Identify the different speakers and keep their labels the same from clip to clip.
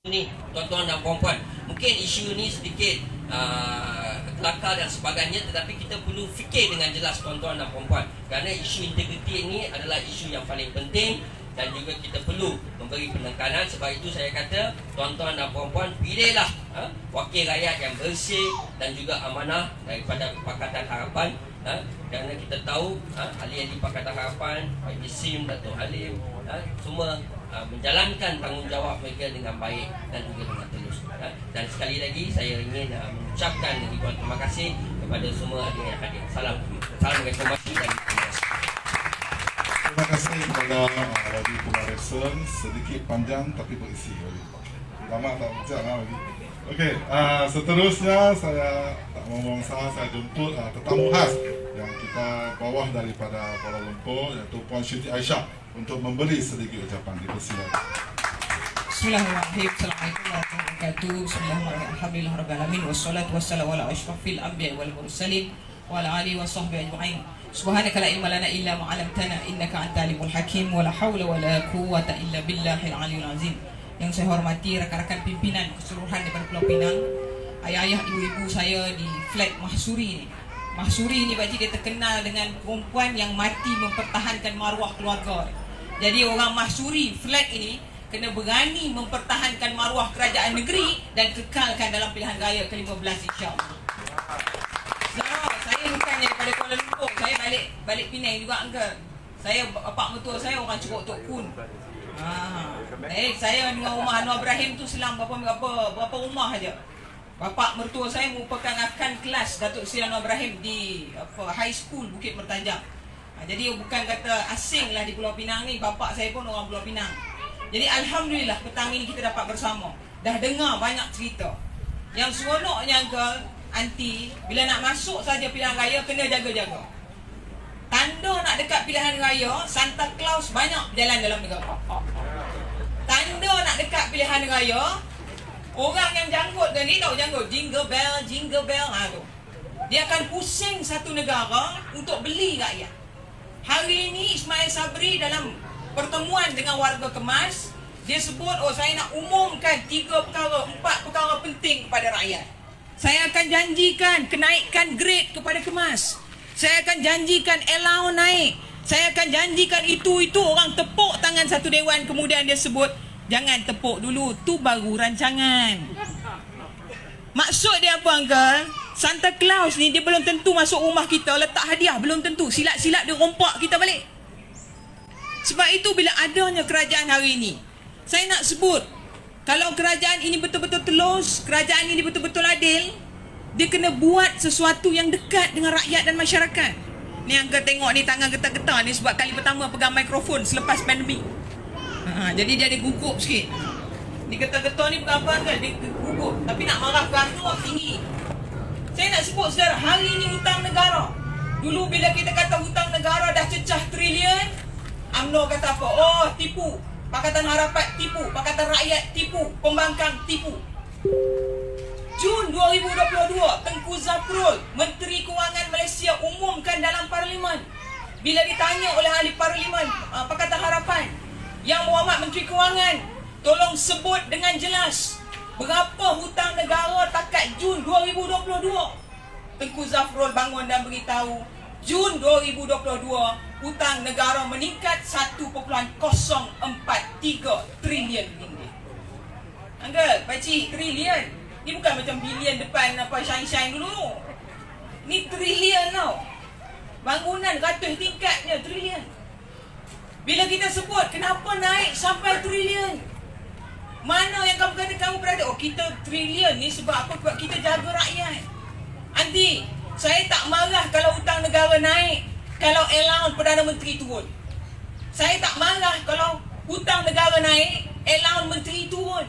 Speaker 1: Ni tuan-tuan dan puan-puan, mungkin isu ni sedikit kelakar dan sebagainya, tetapi kita perlu fikir dengan jelas tuan-tuan dan puan-puan, kerana isu integriti ini adalah isu yang paling penting dan juga kita perlu memberi penekanan. Sebab itu saya kata tuan-tuan dan puan-puan, pilihlah wakil rakyat yang bersih dan juga amanah daripada Pakatan Harapan, kerana kita tahu ahli-ahli Pakatan Harapan, Pak Sim, Datuk Halim, semua menjalankan tanggungjawab mereka dengan baik dan juga dengan tulus. Dan sekali lagi saya ingin mengucapkan ribuan terima kasih kepada semua yang hadir. Salam reformasi dan demokrasi.
Speaker 2: Terima kasih kepada Wadi Pemarisan, sedikit panjang tapi berisi. Lama tak bincang lagi. Okey, seterusnya saya tak membuang masa, saya jemput tetamu khas yang kita bawa daripada Kuala Lumpur, iaitu Puan Siti Aisyah, untuk memberi sedikit ucapan. Dipersilakan.
Speaker 3: Bismillahirrahmanirrahim. Assalamualaikum warahmatullahi wabarakatuh. Bismillahirrahmanirrahim. Alhamdulillahirabbil alamin wassalatu wassalamu ala asyrafil anbiya'i wal mursalin wa ala alihi washabbihi ajma'in. Subhanaka la ilma lana illa ma 'allamtana innaka antal alimul hakim wa la haula wa la quwwata illa billahil aliyyil azim. Yang saya hormati rakan-rakan pimpinan keseluruhan daripada Pulau Pinang, ayah-ayah, ibu-ibu saya di flat Mahsuri ni. Mahsuri ni pakcik dia terkenal dengan perempuan yang mati mempertahankan maruah keluarga. Jadi orang Mahsuri flat ini kena berani mempertahankan maruah kerajaan negeri dan kekalkan dalam pilihan raya ke-15 insya-Allah. Saya bukannya daripada Kuala Lumpur, saya balik Penang juga uncle. Saya bapak mertua saya orang Ceruk Tok Kun. Saya dengan rumah Anwar Ibrahim tu selang berapa rumah aja. Bapak mertua saya merupakan akan kelas Datuk Seri Anwar Ibrahim di high school Bukit Mertajam. Jadi bukan kata asing lah di Pulau Pinang ni, bapak saya pun orang Pulau Pinang. Jadi alhamdulillah petang ini kita dapat bersama. Dah dengar banyak cerita. Yang seronoknya uncle, anti, bila nak masuk saja pilihan raya kena jaga-jaga. Tanda nak dekat pilihan raya, Santa Claus banyak berjalan dalam negara. Tanda nak dekat pilihan raya, orang yang janggut ni tahu janggut jingle bell tu. Dia akan pusing satu negara untuk beli rakyat. Hari ini Ismail Sabri dalam pertemuan dengan warga Kemas, dia sebut, saya nak umumkan 4 perkara penting kepada rakyat. Saya akan janjikan kenaikan grade kepada Kemas. Saya akan janjikan allowance naik. Saya akan janjikan itu orang tepuk tangan satu dewan, kemudian dia sebut, jangan tepuk dulu, tu baru rancangan. Maksud dia apa uncle? Santa Claus ni dia belum tentu masuk rumah kita letak hadiah, belum tentu. Silat-silat dia rompak kita balik. Sebab itu bila adanya kerajaan hari ini, saya nak sebut, kalau kerajaan ini betul-betul telus, kerajaan ini betul-betul adil, dia kena buat sesuatu yang dekat dengan rakyat dan masyarakat. Ni uncle tengok ni tangan getar-getar ni sebab kali pertama pegang mikrofon selepas pandemik. Jadi dia ada gugup sikit. Ni getar-getar ni bukan apa uncle, dia gugup. Tapi nak marah ke tu tinggi. Saya nak sebut saudara, hari ni hutang negara. Dulu bila kita kata hutang negara dah cecah trilion, UMNO kata apa? Oh, tipu. Pakatan Harapan tipu, Pakatan Rakyat tipu, pembangkang tipu. Jun 2022, Tengku Zafrul, Menteri Kewangan Malaysia umumkan dalam Parlimen. Bila ditanya oleh ahli Parlimen Pakatan Harapan, Yang Berhormat Menteri Kewangan, tolong sebut dengan jelas berapa hutang negara takat Jun 2022. Tengku Zafrul bangun dan beritahu, Jun 2022, hutang negara meningkat 1.043 trilion ringgit. Uncle, pakcik, trilion. Ni bukan macam bilion depan apa shine-shine dulu. Ni trilion tau. Bangunan ratus tingkatnya trilion. Bila kita sebut, kenapa naik sampai trilion? Mana yang kamu kata kamu berada? Kita trilion ni sebab apa? Sebab kita jaga rakyat. Anti, saya tak marah kalau hutang negara naik, kalau allowance Perdana Menteri turun. Saya tak marah kalau hutang negara naik, allowance menteri turun.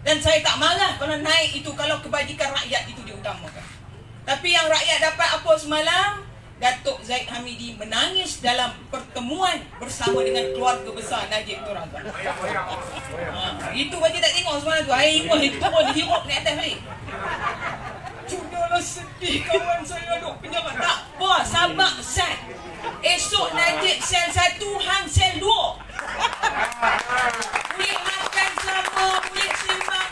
Speaker 3: Dan saya tak marah kalau naik itu, kalau kebajikan rakyat itu diutamakan. Tapi yang rakyat dapat apa semalam? Datuk Zahid Hamidi menangis dalam pertemuan bersama dengan keluarga besar Najib Tun Razak. Itu macam tak tengok semalam tu. Air itu turun, dihirup naik atas balik. Sudahlah sedih kawan saya duk penjara. Tak apa, sabar sel. Esok Najib sel 1, hang sel 2. Boleh makan sama, boleh sembang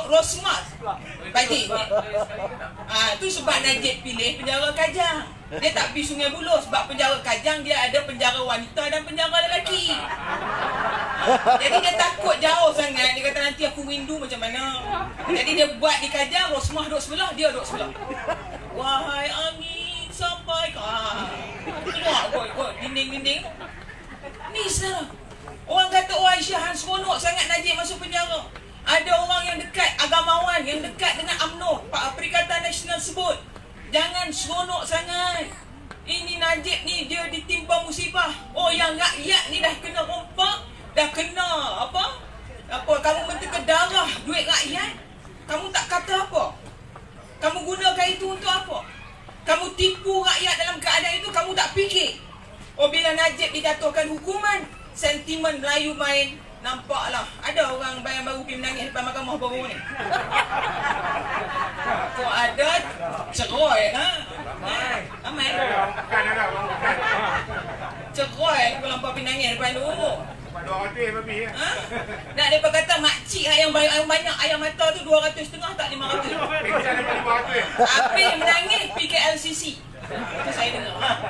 Speaker 3: Rosmas. Pakcik. Tu sebab Najib pilih penjara Kajang. Dia tak pergi Sungai Buloh sebab penjara Kajang dia ada penjara wanita dan penjara lelaki. Jadi dia takut jauh sangat. Dia kata nanti aku rindu macam mana. Jadi dia buat di Kajang, Rosmah duduk sebelah, dia duduk sebelah. Wahai angin sampai keluar kot dinding-dinding. Ni salah. Orang kata Aisyah seronok sangat Najib masuk penjara. Ada orang yang dekat agamawan, yang dekat dengan UMNO, Perikatan Nasional sebut, jangan seronok sangat. Ini Najib ni dia ditimpa musibah. Oh, yang rakyat ni dah kena rompak, dah kena apa kamu menteka darah duit rakyat. Kamu tak kata apa? Kamu gunakan itu untuk apa? Kamu tipu rakyat dalam keadaan itu, kamu tak fikir. Oh, bila Najib dijatuhkan hukuman, sentimen Melayu main. Nampaklah ada orang bayang baru pergi menangis depan mahkamah baru ni. Kok ada ceroy Aman. Ceroy kalau hampa pergi nangis depan tu. Nak depa kata makcik yang banyak ayam mata tu 200.5 tak 500. Habis menangis PKLCC. Itu saya dengar.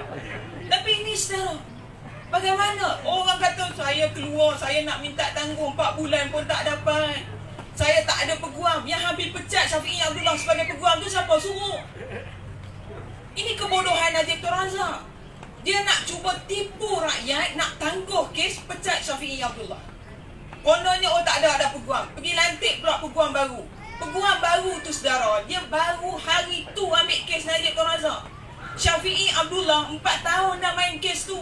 Speaker 3: Tapi ini saudara, bagaimana orang kata saya keluar, saya nak minta tanggung 4 bulan pun tak dapat. Saya tak ada peguam. Yang habis pecat Syafi'i Abdullah sebagai peguam tu siapa suruh? Ini kebodohan Najib Tun Razak. Dia nak cuba tipu rakyat, nak tangguh kes pecat Syafi'i Abdullah. Kononnya tak ada peguam. Pergi lantik pula peguam baru. Peguam baru tu saudara, dia baru hari tu ambil kes Najib Tun Razak. Syafi'i Abdullah 4 tahun dah main kes tu.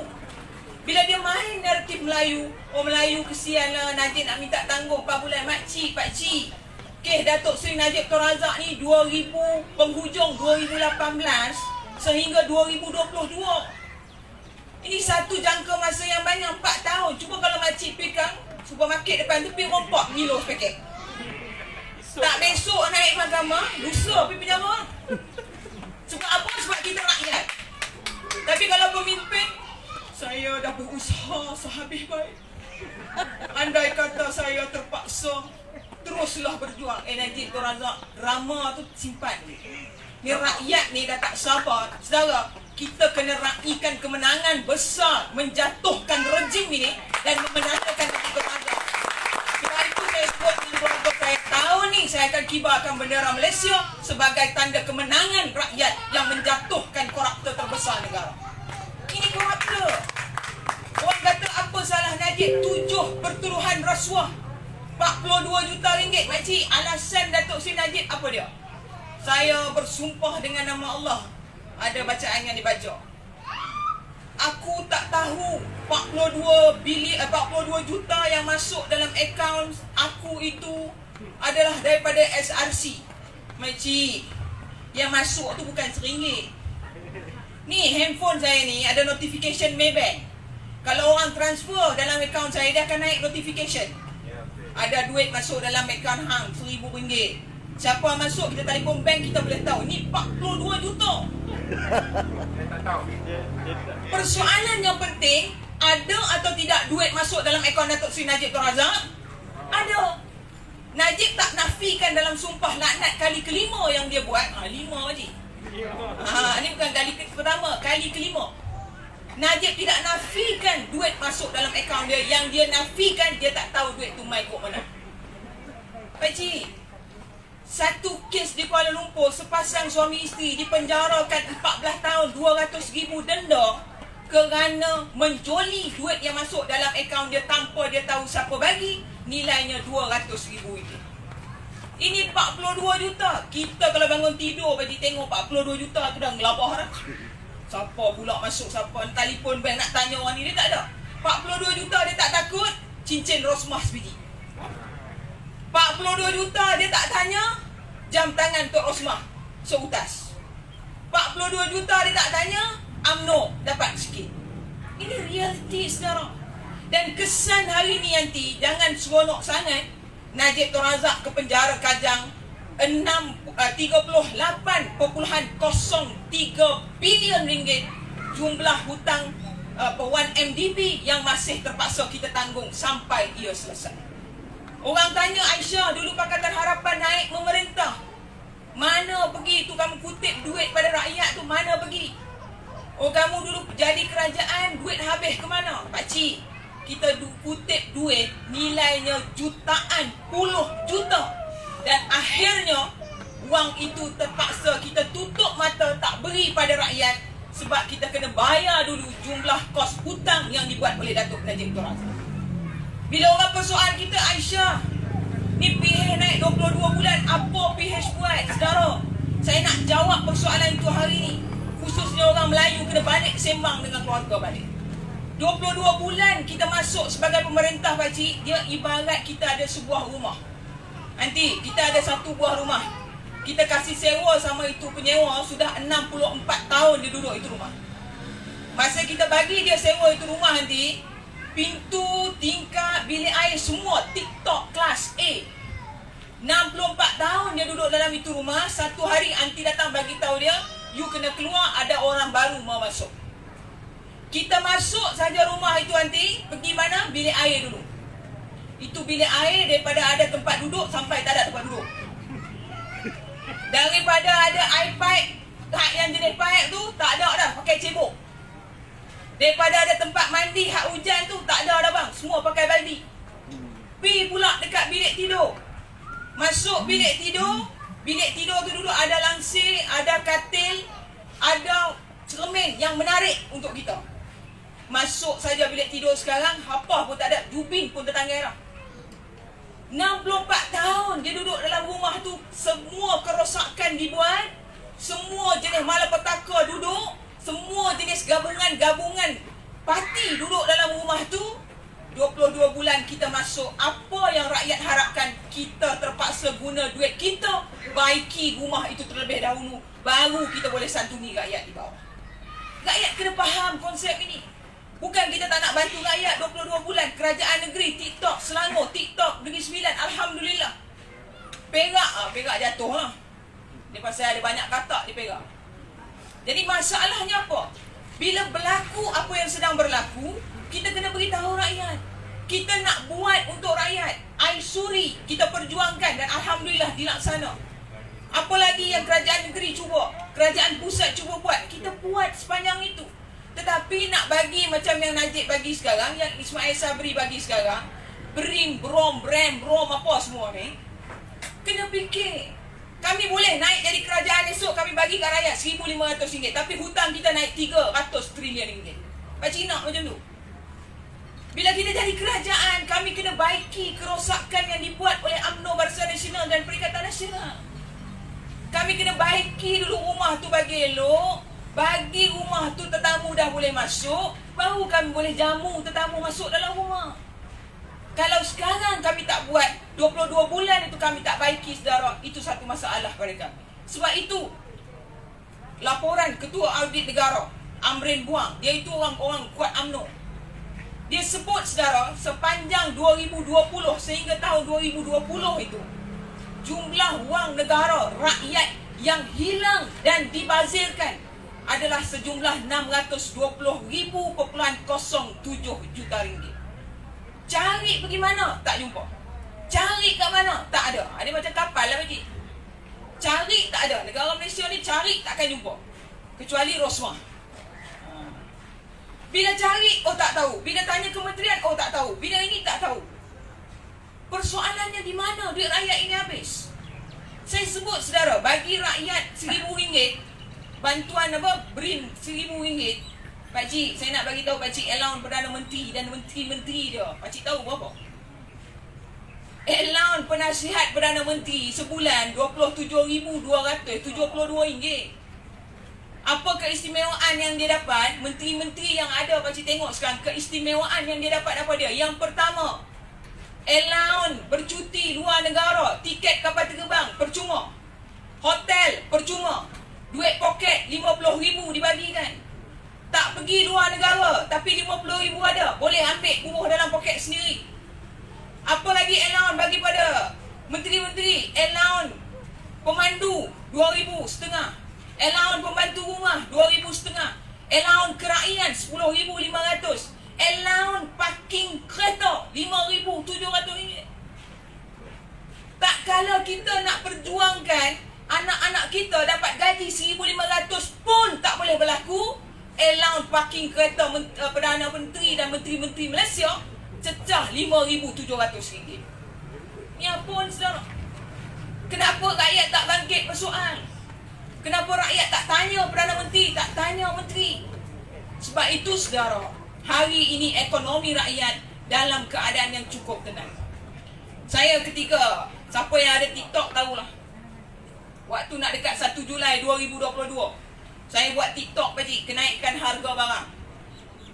Speaker 3: Bila dia main naratif Melayu, Melayu kesian lah, Najib nak minta tangguh 4 bulan. Pakcik, kes Datuk Seri Najib Tun Razak ni 2000, penghujung 2018 sehingga 2022. Ini satu jangka masa yang banyak, 4 tahun. Cuba kalau makcik pegang supermarket depan tu, pergi rompak kilo sepaket. Tak besok naik mahkamah, lusa pergi penjara. Sebab apa? Sebab kita rakyat. Tapi kalau pemimpin, saya dah berusaha sehabis baik. Andai kata saya terpaksa, teruslah berjuang. Najib Tun Razak, drama tu simpan. Ni rakyat ni dah tak sabar. Saudara, kita kena raihkan kemenangan besar, menjatuhkan rejim ini dan memenangkan Najib Tun Razak. Sebab itu saya sebut dengan keluarga saya, tahun ni saya akan kibarkan bendera Malaysia sebagai tanda kemenangan rakyat yang menjatuhkan koruptor terbesar negara. Ini koruptor. Orang kata apa salah Najib? 7 pertuduhan rasuah, 42 juta ringgit. Makcik, alasan Datuk Seri Najib apa dia? Saya bersumpah dengan nama Allah. Ada bacaan yang dibaca. Aku tak tahu 42 juta yang masuk dalam akaun aku itu adalah daripada SRC. Makcik, yang masuk tu bukan RM1. Ni handphone saya ni ada notification Maybank. Kalau orang transfer dalam akaun saya, dia akan naik notification. Ada duit masuk dalam akaun hang RM1,000. Siapa masuk, kita telefon bank, kita boleh tahu. Ni 42 juta. Persoalan yang penting, ada atau tidak duit masuk dalam akaun Datuk Seri Najib Tun Razak? Ada. Najib tak nafikan dalam sumpah laknat kali kelima yang dia buat. 5 Haji. Ini bukan kali pertama, kali kelima. Najib tidak nafikan duit masuk dalam akaun dia. Yang dia nafikan, dia tak tahu duit tu mai kok mana. Pakcik, satu kes di Kuala Lumpur, sepasang suami isteri dipenjarakan 14 tahun, 200,000 denda kerana menjoli duit yang masuk dalam akaun dia tanpa dia tahu siapa bagi. Nilainya 200,000 itu. Ini 42 juta. Kita kalau bangun tidur bagi tengok 42 juta tu dah ngelabah dah. Siapa pula masuk, siapa telefon bank nak tanya orang ni, dia tak ada. 42 juta dia tak takut, cincin Rosmah sebiji. 42 juta dia tak tanya, jam tangan Tok Rosmah seutas. 42 juta dia tak tanya, UMNO dapat sikit. Ini realiti saudara. Dan kesan hari ni nanti, jangan seronok sangat. Najib Tun Razak ke penjara Kajang 38.03 bilion ringgit jumlah hutang 1MDB yang masih terpaksa kita tanggung sampai ia selesai. Orang tanya Aisyah dulu Pakatan Harapan naik kamu kutip duit pada rakyat tu mana pergi? Oh, kamu dulu jadi kerajaan, duit habis ke mana? Pakcik, kita kutip duit nilainya jutaan, puluh juta. Dan akhirnya wang itu terpaksa kita tutup mata tak beri pada rakyat sebab kita kena bayar dulu jumlah kos hutang yang dibuat oleh Datuk Najib Tun Razak. Bila orang persoal kita, Aisyah, ni PH naik 22 bulan, apa PH buat? Saudara, saya nak jawab persoalan itu hari ni. Khususnya orang Melayu kena balik sembang dengan keluarga balik. 22 bulan kita masuk sebagai pemerintah, pakcik, dia ibarat kita ada sebuah rumah. Nanti kita ada satu buah rumah, kita kasih sewa sama itu penyewa, sudah 64 tahun dia duduk itu rumah. Masa kita bagi dia sewa itu rumah nanti, pintu, tingkap, bilik air semua TikTok kelas A. 64 tahun dia duduk dalam itu rumah. Satu hari anti datang bagi tahu dia, you kena keluar, ada orang baru mau masuk. Kita masuk saja rumah itu nanti, pergi mana? Bilik air dulu. Itu bilik air daripada ada tempat duduk sampai tak ada tempat duduk. Daripada ada air pipe, yang jenis pipe tu tak ada dah, pakai cebok. Daripada ada tempat mandi hak hujan tu tak ada dah bang, semua pakai baldi. Pi pula dekat bilik tidur. Masuk bilik tidur tu dulu ada langsir, ada katil, ada cermin yang menarik untuk kita. Masuk saja bilik tidur sekarang, apa pun tak ada, jubin pun tertanggai dah. 64 tahun dia duduk dalam rumah tu, semua kerosakan dibuat, semua jenis malapetaka duduk, semua jenis gabungan parti duduk dalam rumah tu. 22 bulan kita masuk, apa yang rakyat harapkan? Kita terpaksa guna duit kita, baiki rumah itu terlebih dahulu, baru kita boleh santuni rakyat di bawah. Rakyat kena faham konsep ini. Bukan kita tak nak bantu rakyat 22 bulan. Kerajaan negeri, TikTok, Selangor, TikTok, Negeri Sembilan, Alhamdulillah. Perak jatuh lah. Dia pasal ada banyak katak di Perak. Jadi masalahnya apa? Bila berlaku apa yang sedang berlaku, kita kena beritahu rakyat. Kita nak buat untuk rakyat. Air suri kita perjuangkan dan Alhamdulillah dilaksana. Apa lagi yang kerajaan negeri cuba, kerajaan pusat cuba buat, kita buat sepanjang itu. Tetapi nak bagi macam yang Najib bagi sekarang, yang Ismail Sabri bagi sekarang, brim, brom, apa semua ni, kena fikir. Kami boleh naik jadi kerajaan esok, kami bagi kat rakyat RM1,500, tapi hutang kita naik RM300 trilion. Pakcik nak macam tu? Bila kita jadi kerajaan, kami kena baiki kerosakan yang dibuat oleh UMNO, Barisan Nasional dan Perikatan Nasional. Kami kena baiki dulu rumah tu bagi elok. Bagi rumah tu tetamu dah boleh masuk, baru kami boleh jamu tetamu masuk dalam rumah. Kalau sekarang kami tak buat, 22 bulan itu kami tak baiki, saudara, itu satu masalah pada kami. Sebab itu laporan Ketua Audit Negara Amrin Buang, dia itu orang kuat UMNO. Dia sebut, saudara, sepanjang 2020 sehingga tahun 2020 itu, jumlah wang negara rakyat yang hilang dan dibazirkan adalah sejumlah 620,000.07 juta ringgit. Cari pergi mana? Tak jumpa. Cari kat mana? Tak ada. Ada macam kapal lah pakcik. Cari tak ada. Negara Malaysia ni cari takkan jumpa. Kecuali Rosmah. Bila cari, oh tak tahu. Bila tanya kementerian, oh tak tahu. Bila ini tak tahu. Persoalannya di mana duit rakyat ini habis? Saya sebut, saudara, bagi rakyat RM1,000, bantuan apa? BRIM RM1,000. Pakcik, saya nak bagi tahu pakcik allowance Perdana Menteri dan menteri-menteri dia. Pakcik tahu berapa? Allowance penasihat Perdana Menteri sebulan RM27,272. Apa keistimewaan yang dia dapat? Menteri-menteri yang ada, pakcik tengok sekarang keistimewaan yang dia dapat apa dia? Yang pertama, allowance bercuti luar negara, tiket kapal terbang percuma, hotel percuma, duit poket RM50,000 dibagikan. Tak pergi luar negara tapi RM50,000 ada, boleh ambil buruh dalam poket sendiri. Apa lagi allowance bagi pada menteri-menteri? Allowance pemandu RM2,500, allowance pembantu rumah RM2,500, allowance kerakyat RM10,500, allowance parking kereta RM5,700. Tak kala kita nak perjuangkan anak-anak kita dapat gaji 1,500 pun tak boleh berlaku. Allowance parking kereta Perdana Menteri dan Menteri-Menteri Malaysia cecah RM5,700. Ni apa ni saudara? Kenapa rakyat tak bangkit bersoal? Kenapa rakyat tak tanya Perdana Menteri, tak tanya Menteri? Sebab itu saudara, hari ini ekonomi rakyat dalam keadaan yang cukup tenang. Saya ketika, siapa yang ada TikTok tahulah, waktu nak dekat 1 Julai 2022, saya buat TikTok pakcik, kenaikan harga barang.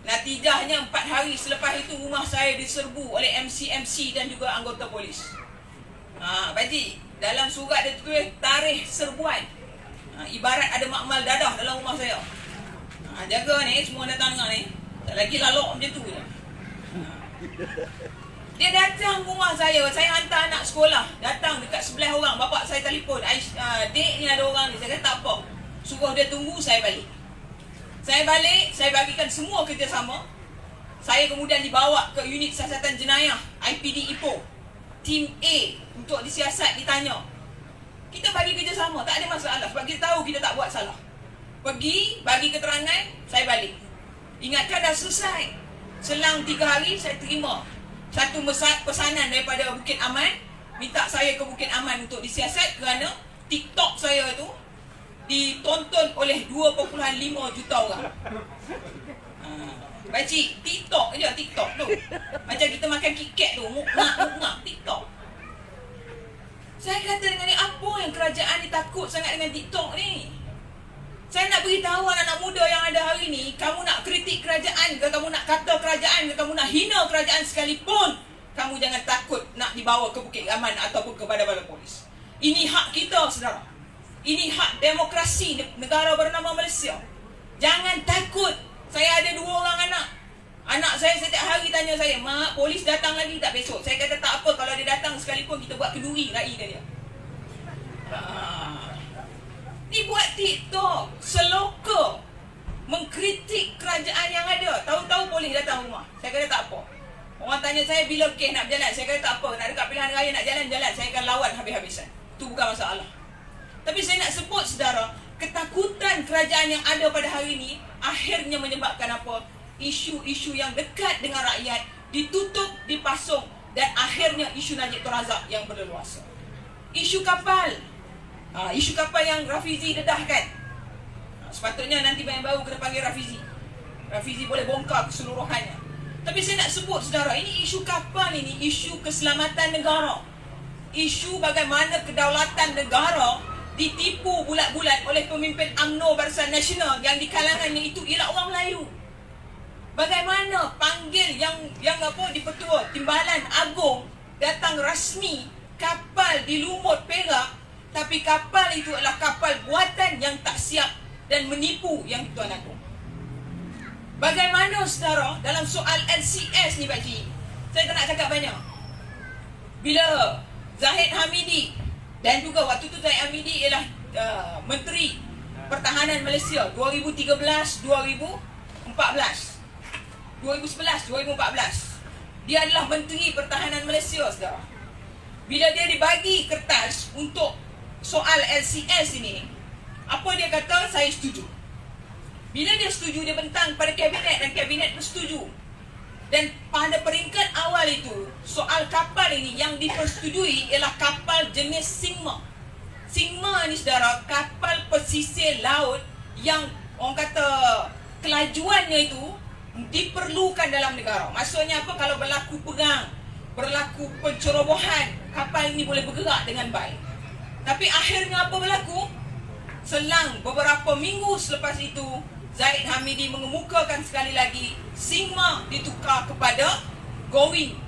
Speaker 3: Natijahnya 4 hari selepas itu rumah saya diserbu oleh MC-MC dan juga anggota polis. Pakcik, dalam surat dia tulis tarikh serbuan. Ibarat ada makmal dadah dalam rumah saya. Jaga ni, semua datang dengar ni. Tak lagi lalok macam tu je. Dia datang rumah saya hantar anak sekolah. Datang dekat 11 orang, bapak saya telefon, dek ni ada orang ni. Saya kata tak apa, suruh dia tunggu, saya balik. Saya balik, saya bagikan semua kerjasama. Saya kemudian dibawa ke unit siasatan jenayah IPD Ipoh, Tim A, untuk disiasat, ditanya. Kita bagi kerjasama, tak ada masalah. Sebab kita tahu kita tak buat salah. Pergi, bagi keterangan, saya balik. Ingatkan dah selesai. Selang 3 hari, saya terima satu pesanan daripada Bukit Aman, minta saya ke Bukit Aman untuk disiasat kerana TikTok saya tu ditonton oleh 2.5 juta orang. Pakcik, TikTok je, TikTok tu. Macam kita makan KitKat tu, muk-ngak, TikTok. Saya kata dengan ni, apa yang kerajaan ni takut sangat dengan TikTok ni? Saya nak beritahu anak-anak muda yang ada hari ni, kamu nak kritik kerajaan ke, kamu nak kata kerajaan ke, kamu nak hina kerajaan sekalipun, kamu jangan takut nak dibawa ke Bukit Aman ataupun ke balai-balai polis. Ini hak kita, saudara. Ini hak demokrasi negara bernama Malaysia. Jangan takut. Saya ada 2 orang anak. Anak saya setiap hari tanya saya, mak, polis datang lagi tak besok? Saya kata tak apa, kalau dia datang sekalipun kita buat kenduri, raih ke dia. Ni buat TikTok, seloka, mengkritik kerajaan yang ada. Tahu-tahu polis datang rumah. Saya kata tak apa. Orang tanya saya bila kes nak berjalan. Saya kata tak apa, nak dekat pilihan raya nak jalan-jalan, saya akan lawan habis-habisan. Itu bukan masalah. Tapi saya nak sebut saudara, ketakutan kerajaan yang ada pada hari ini akhirnya menyebabkan apa? Isu-isu yang dekat dengan rakyat ditutup, dipasung, dan akhirnya isu Najib Tun Razak yang berleluasa. Isu kapal. Isu kapal yang Rafizi dedahkan. Sepatutnya nanti yang baru kena panggil Rafizi. Rafizi boleh bongkar keseluruhannya. Tapi saya nak sebut saudara, ini isu kapal ini isu keselamatan negara. Isu bagaimana kedaulatan negara ditipu bulat-bulat oleh pemimpin UMNO Barisan Nasional yang di kalangannya itu ialah orang Melayu. Bagaimana panggil yang di-Pertua Timbalan Agong datang rasmi kapal di Lumut Perak, tapi kapal itu adalah kapal buatan yang tak siap dan menipu yang Tuan Agong. Bagaimana saudara dalam soal LCS ni pakcik, saya tak nak cakap banyak. Bila Zahid Hamidi dan juga waktu tu Zahid Hamidi ialah Menteri Pertahanan Malaysia 2013-2014. 2011-2014. Dia adalah Menteri Pertahanan Malaysia, saudara. Bila dia dibagi kertas untuk soal LCS ini, apa dia kata? Saya setuju. Bila dia setuju, dia bentang pada kabinet dan kabinet bersetuju. Dan pada peringkat awal itu, soal kapal ini yang dipersetujui ialah kapal jenis Sigma. Sigma ni saudara, kapal pesisir laut yang orang kata kelajuannya itu diperlukan dalam negara. Maksudnya apa? Kalau berlaku perang, berlaku pencerobohan, kapal ini boleh bergerak dengan baik. Tapi akhirnya apa berlaku? Selang beberapa minggu selepas itu, Zahid Hamidi mengemukakan sekali lagi Sigma ditukar kepada Going,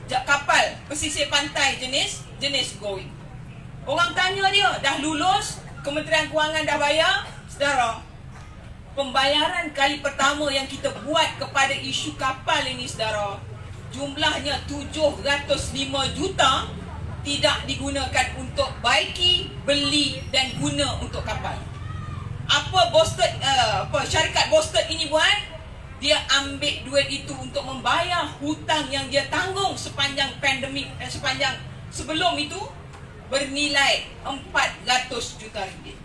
Speaker 3: kapal pesisir pantai jenis Going. Orang tanya dia, dah lulus, Kementerian Kewangan dah bayar. Saudara, pembayaran kali pertama yang kita buat kepada isu kapal ini saudara, jumlahnya 705 juta tidak digunakan untuk baiki, beli dan guna untuk kapal. Apa syarikat Boston ini buat? Dia ambil duit itu untuk membayar hutang yang dia tanggung sepanjang pandemik, sepanjang sebelum itu, bernilai 400 juta ringgit.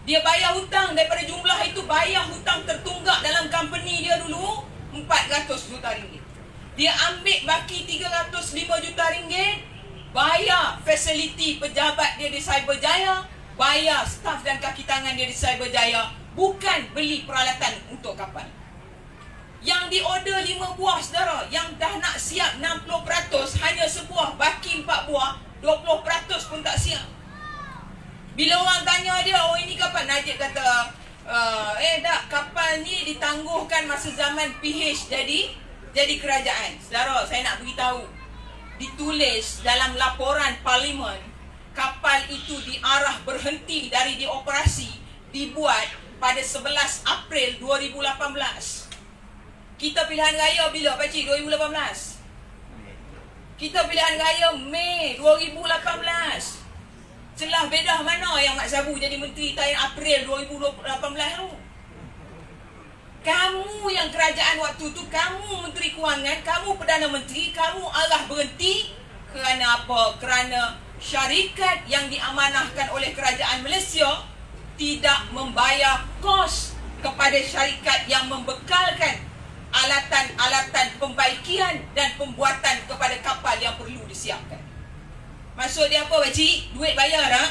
Speaker 3: Dia bayar hutang daripada jumlah itu, bayar hutang tertunggak dalam company dia dulu 400 juta ringgit. Dia ambil baki 305 juta ringgit, bayar fasiliti pejabat dia di Cyberjaya, bayar staf dan kaki tangan dia di Cyberjaya, bukan beli peralatan untuk kapal. Yang diorder 5 buah saudara, yang dah nak siap 60%, hanya sebuah, baki 4 buah, 20% pun tak siap. Bila orang tanya dia, oh ini kapal, Najib kata, tak, kapal ni ditangguhkan masa zaman PH jadi kerajaan. Saudara, saya nak beritahu, ditulis dalam laporan parlimen, kapal itu diarah berhenti dari dioperasi, dibuat pada 11 April 2018. Kita pilihan raya bila pakcik? 2018. Kita pilihan raya Mei 2018. Celah bedah mana yang Mak Sabu jadi menteri tahun April 2018 tu? Kamu yang kerajaan waktu tu, kamu Menteri Kewangan, kamu Perdana Menteri, kamu arah berhenti kerana apa? Kerana syarikat yang diamanahkan oleh kerajaan Malaysia tidak membayar kos kepada syarikat yang membekalkan alatan-alatan pembaikian dan pembuatan kepada kapal yang perlu disiapkan. Maksud dia apa pakcik? Duit bayar tak?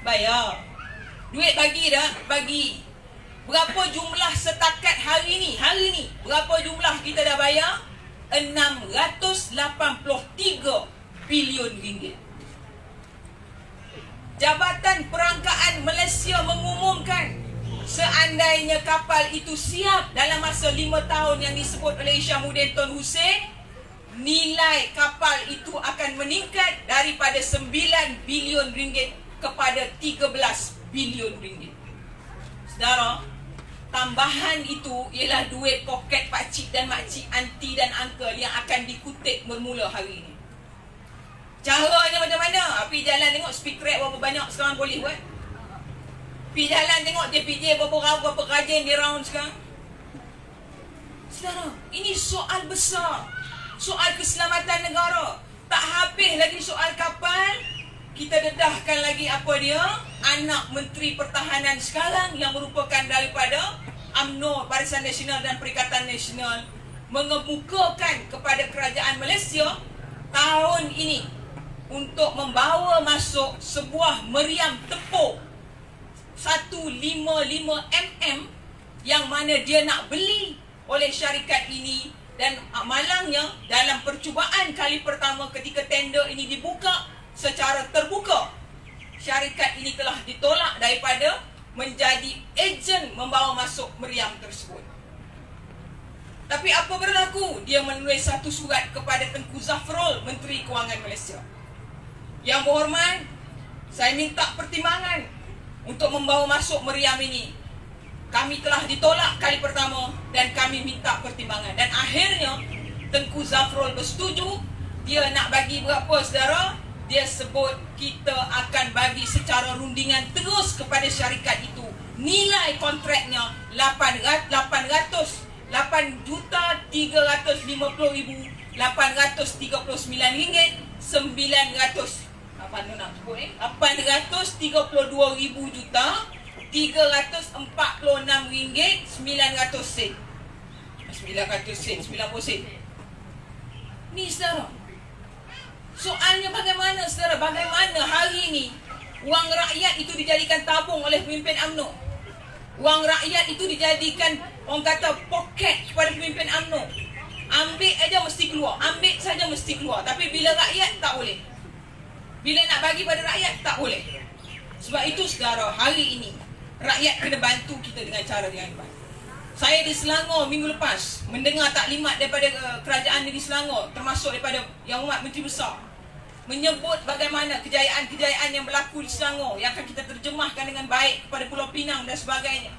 Speaker 3: Bayar. Duit bagi tak? Bagi. Berapa jumlah setakat hari ni? Hari ni berapa jumlah kita dah bayar? 683 bilion ringgit. Jabatan Perangkaan Malaysia mengumumkan, seandainya kapal itu siap dalam masa 5 tahun yang disebut oleh Isyamuddin Tun Hussein, nilai kapal itu akan meningkat daripada 9 bilion ringgit kepada 13 bilion ringgit. Saudara, tambahan itu ialah duit poket pakcik dan makcik, anti dan uncle yang akan dikutip bermula hari ini. Caranya macam mana? Pergi jalan tengok speed trap berapa banyak sekarang boleh buat. Pergi jalan tengok JPJ berapa rajin di round sekarang. Saudara, ini soal besar. Soal keselamatan negara. Tak habis lagi soal kapal, kita dedahkan lagi apa dia? Anak Menteri Pertahanan sekarang yang merupakan daripada UMNO, Barisan Nasional dan Perikatan Nasional, mengemukakan kepada kerajaan Malaysia tahun ini untuk membawa masuk sebuah meriam tempur 155mm yang mana dia nak beli oleh syarikat ini. Dan malangnya dalam percubaan kali pertama ketika tender ini dibuka secara terbuka, syarikat ini telah ditolak daripada menjadi ejen membawa masuk meriam tersebut. Tapi apa berlaku? Dia menulis satu surat kepada Tengku Zafrul, Menteri Kewangan Malaysia. Yang berhormat, saya minta pertimbangan untuk membawa masuk meriam ini. Kami telah ditolak kali pertama dan kami minta pertimbangan. Dan akhirnya Tengku Zafrul bersetuju. Dia nak bagi berapa saudara? Dia sebut kita akan bagi secara rundingan terus kepada syarikat itu. Nilai kontraknya 8,350,839 ringgit 900. Apa nak sebut ni? 832,000 juta 346 ringgit 900 sen. 900 sen, 90 sen. Ni saudara. Soalnya bagaimana saudara? Bagaimana hari ini wang rakyat itu dijadikan tabung oleh pemimpin UMNO? Wang rakyat itu dijadikan, orang kata, poket kepada pemimpin UMNO. Ambil aja mesti keluar, ambil saja mesti keluar. Tapi bila rakyat tak boleh. Bila nak bagi pada rakyat tak boleh. Sebab itu saudara, hari ini rakyat kena bantu kita dengan cara yang baik. Saya di Selangor minggu lepas mendengar taklimat daripada kerajaan negeri Selangor, termasuk daripada Yang Hormat Menteri Besar, menyebut bagaimana kejayaan-kejayaan yang berlaku di Selangor yang akan kita terjemahkan dengan baik kepada Pulau Pinang dan sebagainya.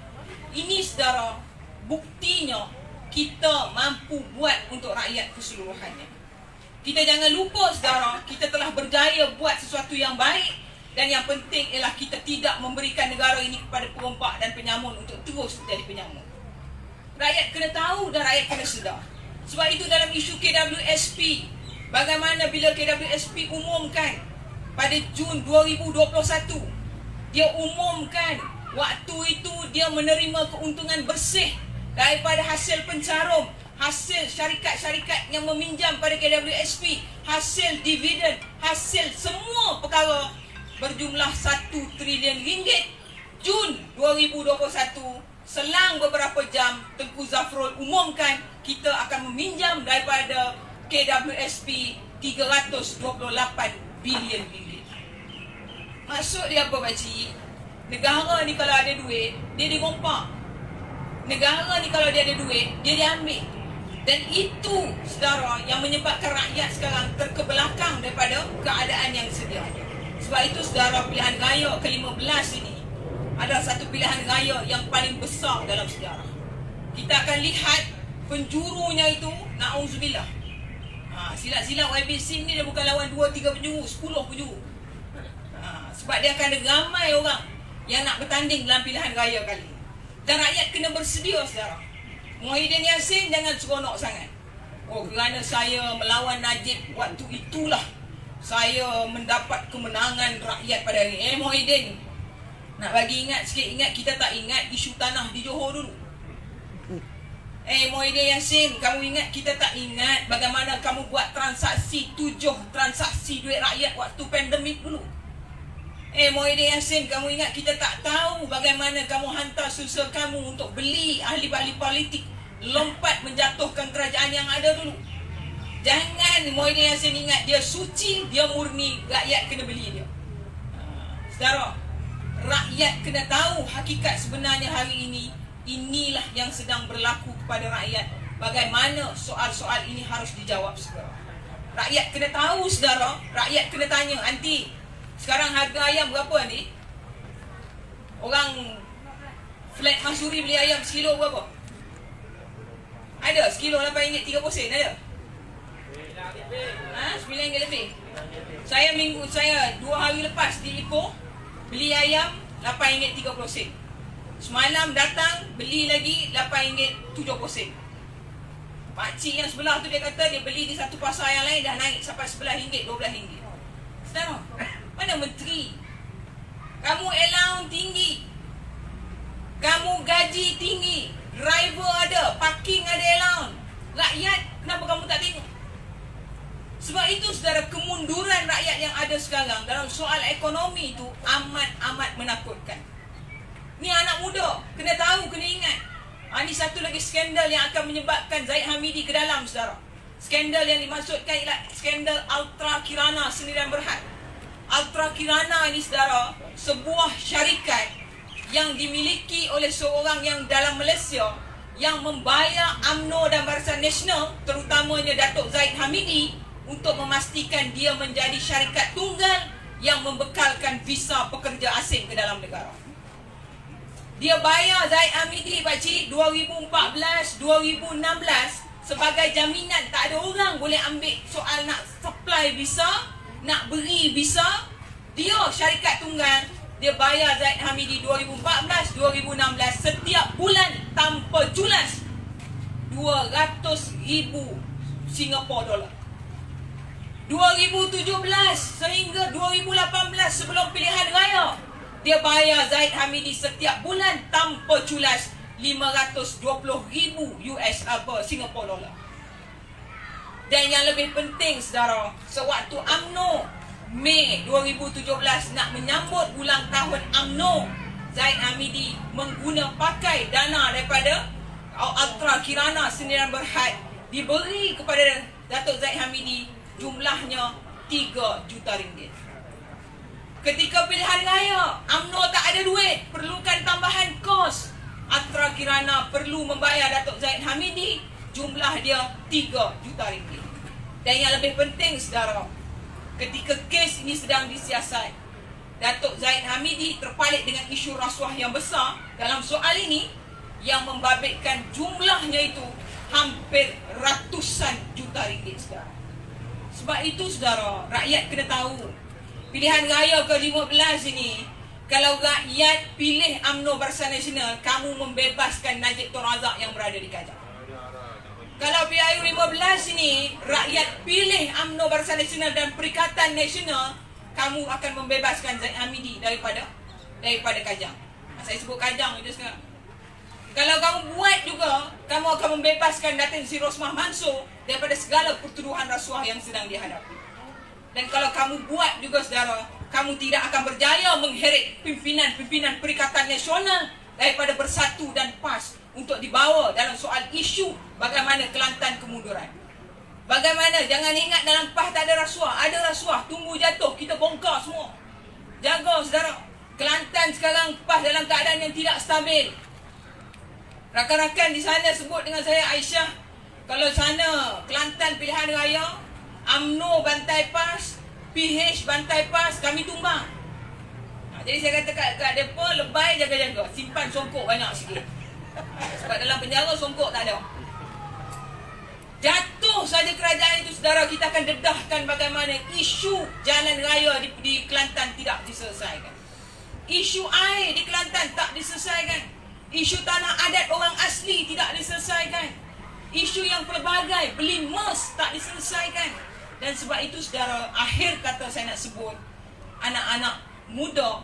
Speaker 3: Ini saudara, buktinya kita mampu buat untuk rakyat keseluruhannya. Kita jangan lupa saudara, kita telah berjaya buat sesuatu yang baik. Dan yang penting ialah kita tidak memberikan negara ini kepada perompak dan penyamun untuk terus menjadi penyamun. Rakyat kena tahu dan rakyat kena sedar. Sebab itu dalam isu KWSP, bagaimana bila KWSP umumkan pada Jun 2021 dia umumkan waktu itu dia menerima keuntungan bersih daripada hasil pencarum, hasil syarikat-syarikat yang meminjam pada KWSP, hasil dividen, hasil semua perkara berjumlah 1 trilion ringgit. Jun 2021, selang beberapa jam, Tengku Zafrul umumkan kita akan meminjam daripada KWSP 328 bilion ringgit. Maksud dia apa, pakcik? Negara ni kalau ada duit, dia digompak. Negara ni kalau dia ada duit, dia diambil. Dan itu, saudara, yang menyebabkan rakyat sekarang terkebelakang daripada keadaan yang sedia. Sebab itu, saudara, pilihan raya ke-15 ini adalah satu pilihan raya yang paling besar dalam sejarah. Kita akan lihat penjurunya itu, na'udzubillah. Silat-silat YB-SIM ni dia bukan lawan 2-3 penjuru, 10 penjuru. Sebab dia akan ada ramai orang yang nak bertanding dalam pilihan raya kali. Dan rakyat kena bersedia, saudara. Muhyiddin Yassin jangan seronok sangat. Oh, kerana saya melawan Najib waktu itulah saya mendapat kemenangan rakyat pada hari ini. Muhyiddin, nak bagi ingat sikit, ingat kita tak ingat isu tanah di Johor dulu. Muhyiddin Yassin, kamu ingat kita tak ingat bagaimana kamu buat transaksi 7 transaksi duit rakyat waktu pandemik dulu. Muhyiddin Yassin, kamu ingat kita tak tahu bagaimana kamu hantar susah kamu untuk beli ahli-ahli politik, lompat menjatuhkan kerajaan yang ada dulu. Jangan Muhyiddin Yassin ingat dia suci, dia murni, rakyat kena beli dia. Saudara, rakyat kena tahu hakikat sebenarnya hari ini. Inilah yang sedang berlaku kepada rakyat. Bagaimana soal-soal ini harus dijawab segera. Rakyat kena tahu, saudara. Rakyat kena tanya, anti, sekarang harga ayam berapa ni? Orang flat Masuri beli ayam sekilo berapa? Ada sekilo RM8.30 ada? RM9 lebih. Saya 2 hari lepas di Ipoh beli ayam RM8.30. Semalam datang beli lagi RM8.70. Pakcik yang sebelah tu dia kata dia beli di satu pasar yang lain dah naik sampai RM11, RM12. Saudara, mana menteri? Kamu allowance tinggi, kamu gaji tinggi, driver ada, parking ada allowance. Rakyat, kenapa kamu tak tengok? Sebab itu, saudara, kemunduran rakyat yang ada sekarang dalam soal ekonomi itu amat-amat menakutkan. Ni anak muda, kena tahu, kena ingat. Ini satu lagi skandal yang akan menyebabkan Zahid Hamidi ke dalam, saudara. Skandal yang dimaksudkan ialah skandal Ultra Kirana Sendirian Berhad. Ultra Kirana ini, saudara, sebuah syarikat yang dimiliki oleh seorang yang dalam Malaysia yang membayar UMNO dan Barisan Nasional, terutamanya Datuk Zahid Hamidi, untuk memastikan dia menjadi syarikat tunggal yang membekalkan visa pekerja asing ke dalam negara. Dia bayar Zahid Hamidi, pakcik, 2014, 2016 sebagai jaminan tak ada orang boleh ambil soal nak supply visa, nak beri visa. Dia syarikat tunggal, dia bayar Zahid Hamidi 2014, 2016 setiap bulan tanpa culas $200,000 Singapore. 2017 sehingga 2018 sebelum pilihan raya, dia bayar Zahid Hamidi setiap bulan tanpa culas $520,000 Singapore. Dan yang lebih penting, saudara, sewaktu UMNO Mei 2017 nak menyambut ulang tahun UMNO, Zahid Hamidi pakai dana daripada Ultra Kirana Sendirian Berhad, diberi kepada Datuk Zahid Hamidi, jumlahnya RM3 juta. Ketika pilihan raya, UMNO tak ada duit, perlukan tambahan kos. Ultra Kirana perlu membayar Datuk Zahid Hamidi, jumlah dia RM3 juta. Dan yang lebih penting, saudara, ketika kes ini sedang disiasat, Datuk Zahid Hamidi terpalit dengan isu rasuah yang besar dalam soal ini, yang membabitkan jumlahnya itu hampir ratusan juta ringgit, saudara. Sebab itu, saudara, rakyat kena tahu, pilihan raya ke-15 ini, kalau rakyat pilih UMNO Barisan Nasional, kamu membebaskan Najib Tun Razak yang berada di Kajang. Kalau PRU 15 ini, rakyat pilih UMNO Barisan Nasional dan Perikatan Nasional, kamu akan membebaskan Zaid Hamidi daripada Kajang. Saya sebut Kajang je sekarang. Kalau kamu buat juga, kamu akan membebaskan Datin Sri Rosmah Mansor daripada segala pertuduhan rasuah yang sedang dihadapi. Dan kalau kamu buat juga, saudara, kamu tidak akan berjaya mengheret pimpinan-pimpinan Perikatan Nasional daripada bersatu dan PAS untuk dibawa dalam soal isu bagaimana Kelantan kemunduran. Bagaimana, jangan ingat dalam PAS tak ada rasuah. Ada rasuah, tunggu jatuh, kita bongkar semua. Jaga, saudara. Kelantan sekarang PAS dalam keadaan yang tidak stabil. Rakan-rakan di sana sebut dengan saya, Aisyah, kalau sana Kelantan pilihan raya, UMNO bantai PAS, PH bantai PAS, kami tumbang. Jadi saya kata kat mereka, lebay jaga-jaga, simpan songkok banyak sikit. Sebab dalam penjara songkok tak ada. Jatuh saja kerajaan itu, saudara, kita akan dedahkan bagaimana isu jalan raya di Kelantan tidak diselesaikan. Isu air di Kelantan tak diselesaikan. Isu tanah adat orang asli tidak diselesaikan. Isu yang pelbagai, beli mes tak diselesaikan. Dan sebab itu, saudara, akhir kata saya nak sebut, anak-anak muda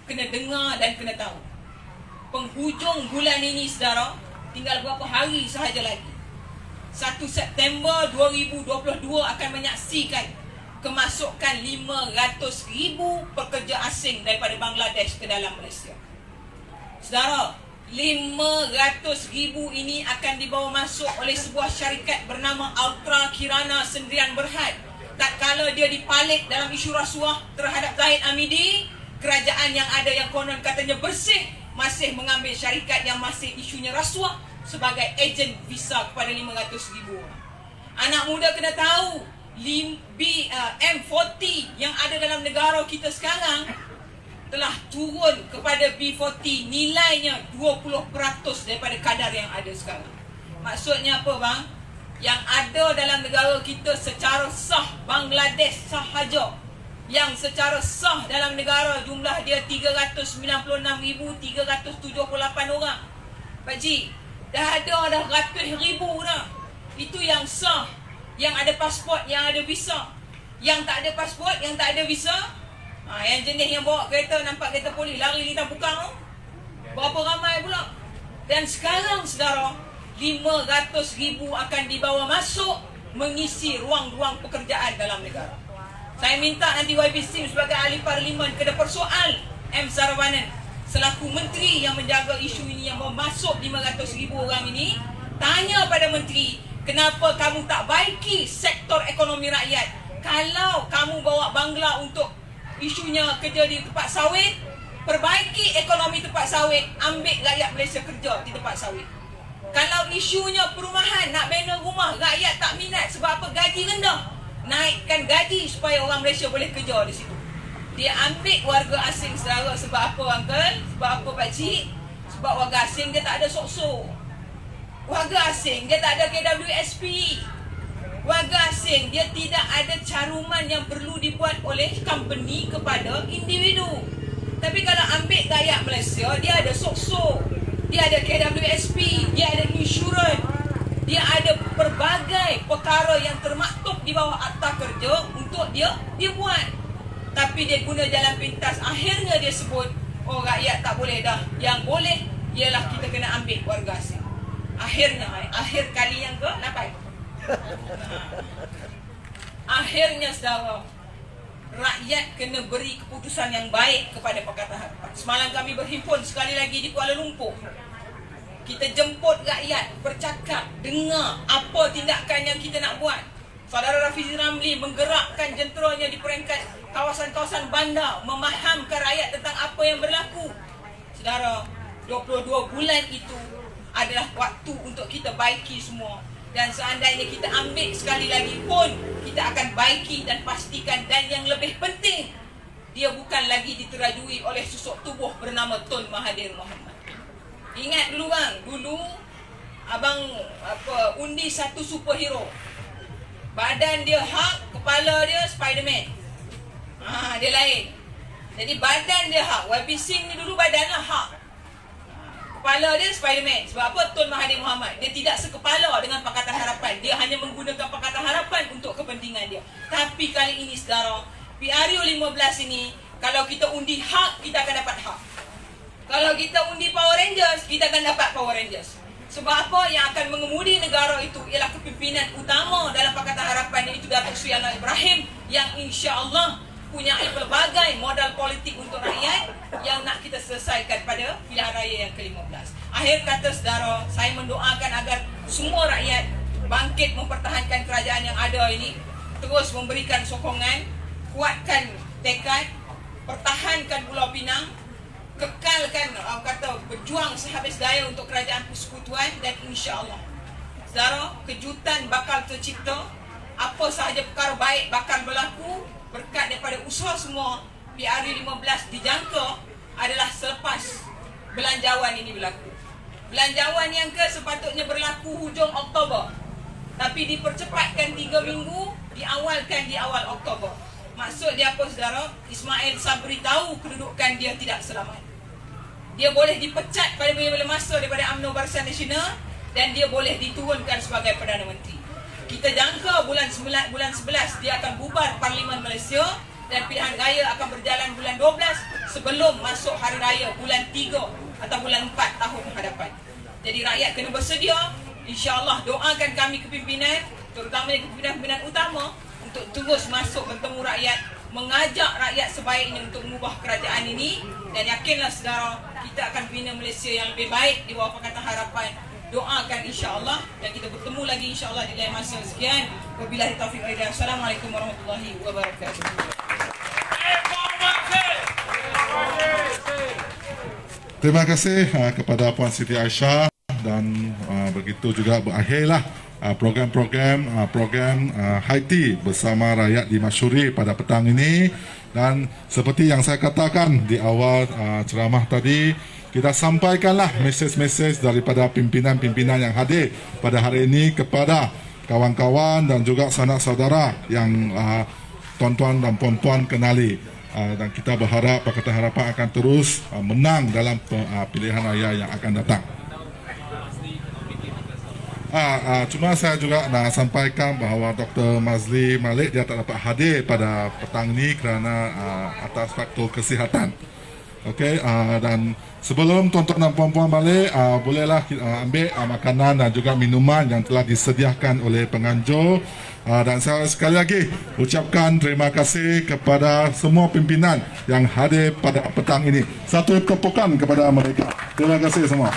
Speaker 3: kena dengar dan kena tahu. Penghujung bulan ini, saudara, tinggal berapa hari sahaja lagi. 1 September 2022 akan menyaksikan kemasukan 500,000 pekerja asing daripada Bangladesh ke dalam Malaysia. Saudara, 500,000 ini akan dibawa masuk oleh sebuah syarikat bernama Ultra Kirana Sendirian Berhad. Tak kala dia dipalit dalam isu rasuah terhadap Zaid Hamidi, kerajaan yang ada yang konon katanya bersih masih mengambil syarikat yang masih isunya rasuah sebagai ejen visa kepada 500,000 orang. Anak muda kena tahu, M40 yang ada dalam negara kita sekarang telah turun kepada B40, nilainya 20% daripada kadar yang ada sekarang. Maksudnya apa, bang? Yang ada dalam negara kita secara sah, Bangladesh sahaja yang secara sah dalam negara jumlah dia 396,378 orang. Pakcik, dah ratus ribu dah. Itu yang sah, yang ada pasport, yang ada visa. Yang tak ada pasport, yang tak ada visa, yang jenis yang bawa kereta, nampak kereta polis lari lintang bukang tu, berapa ramai pula. Dan sekarang, saudara, 500,000 akan dibawa masuk mengisi ruang-ruang pekerjaan dalam negara. Saya minta nanti YB Sim sebagai ahli parlimen kena persoal M. Saravanan selaku menteri yang menjaga isu ini, yang memasuk 500,000 orang ini. Tanya pada menteri, kenapa kamu tak baiki sektor ekonomi rakyat? Kalau kamu bawa Bangla untuk isunya kerja di tempat sawit, perbaiki ekonomi tempat sawit, ambil rakyat Malaysia kerja di tempat sawit. Kalau isunya perumahan, nak bina rumah, rakyat tak minat sebab apa? Gaji rendah. Naikkan gaji supaya orang Malaysia boleh kerja di situ. Dia ambil warga asing, saudara. Sebab apa, uncle? Sebab apa, pakcik? Sebab warga asing dia tak ada sok-sok. Warga asing dia tak ada KWSP. Warga asing dia tidak ada caruman yang perlu dibuat oleh company kepada individu. Tapi kalau ambil rakyat Malaysia, dia ada sok-sok, dia ada KWSP, dia ada insurans, dia ada pelbagai perkara yang termaktub di bawah akta kerja untuk dia buat. Tapi dia guna jalan pintas. Akhirnya dia sebut, oh rakyat tak boleh dah. Yang boleh ialah kita kena ambil warga asing. Akhirnya, akhir kali yang ke-8. Akhirnya, saudara, rakyat kena beri keputusan yang baik kepada Pakatan Harapan. Semalam kami berhimpun sekali lagi di Kuala Lumpur. Kita jemput rakyat, bercakap, dengar apa tindakan yang kita nak buat. Saudara Rafizi Ramli menggerakkan jenteranya di peringkat kawasan-kawasan bandar, memahamkan rakyat tentang apa yang berlaku. Saudara, 22 bulan itu adalah waktu untuk kita baiki semua. Dan seandainya kita ambil sekali lagi pun, kita akan baiki dan pastikan. Dan yang lebih penting, dia bukan lagi diterajui oleh susuk tubuh bernama Tun Mahathir Mohamad. Ingat dulu, bang, dulu abang undi satu superhero. Badan dia Hulk, kepala dia Spiderman. Dia lain. Jadi badan dia Hulk. YB Singh ni dulu badanlah Hulk, kepala dia Spiderman. Sebab apa? Tun Mahathir Mohamad dia tidak sekepala dengan Pakatan Harapan. Dia hanya menggunakan Pakatan Harapan untuk kepentingan dia. Tapi kali ini, saudara, PRU 15 ini, kalau kita undi hak, kita akan dapat hak. Kalau kita undi Power Rangers, kita akan dapat Power Rangers. Sebab apa? Yang akan mengemudi negara itu ialah kepimpinan utama dalam Pakatan Harapan, iaitu Datuk Seri Anwar Ibrahim, yang insya-Allah punya pelbagai modal politik untuk rakyat yang nak kita selesaikan pada pilihan raya yang ke-15. Akhir kata saudara, saya mendoakan agar semua rakyat bangkit mempertahankan kerajaan yang ada ini, terus memberikan sokongan, kuatkan tekad, pertahankan Pulau Pinang, kekalkan berjuang sehabis daya untuk kerajaan persekutuan, dan insya-Allah saudara, kejutan bakal tercipta. Apa sahaja perkara baik bakal berlaku berkat daripada usaha semua. PRU 15 dijangka adalah selepas belanjawan ini berlaku. Belanjawan yang sepatutnya berlaku hujung Oktober, tapi dipercepatkan 3 minggu, diawalkan di awal Oktober. Maksud dia apa saudara? Ismail Sabri tahu kedudukan dia tidak selamat. Dia boleh dipecat pada bila-bila masa daripada UMNO Barisan Nasional, dan dia boleh diturunkan sebagai Perdana Menteri. Kita jangka bulan 11 dia akan bubar Parlimen Malaysia, dan pilihan raya akan berjalan bulan 12 sebelum masuk hari raya bulan 3 atau bulan 4 tahun hadapan. Jadi rakyat kena bersedia. InsyaAllah doakan kami kepimpinan, terutamanya kepimpinan utama, untuk terus masuk bertemu rakyat, mengajak rakyat sebaiknya untuk mengubah kerajaan ini. Dan yakinlah saudara, kita akan bina Malaysia yang lebih baik di bawah Pakatan Harapan. Doakan insya-Allah, dan kita bertemu lagi insya-Allah di lain masa. Sekian, wabillahi taufiq wal hidayah. Assalamualaikum warahmatullahi wabarakatuh.
Speaker 2: Terima kasih kepada Puan Siti Aisyah, dan begitu juga berakhirlah program Haiti bersama rakyat di Masyuri pada petang ini. Dan seperti yang saya katakan di awal ceramah tadi, kita sampaikanlah mesej-mesej daripada pimpinan-pimpinan yang hadir pada hari ini kepada kawan-kawan dan juga sanak saudara yang tuan-tuan dan puan-puan kenali. Dan kita berharap Pakatan Harapan akan terus menang dalam pilihan raya yang akan datang. Cuma saya juga nak sampaikan bahawa Dr. Mazli Malik dia tak dapat hadir pada petang ini kerana atas faktor kesihatan. Okey, dan sebelum tuan-tuan dan puan-puan balik, bolehlah ambil makanan dan juga minuman yang telah disediakan oleh penganjur. Dan saya sekali lagi ucapkan terima kasih kepada semua pimpinan yang hadir pada petang ini. Satu tepukan kepada mereka. Terima kasih semua.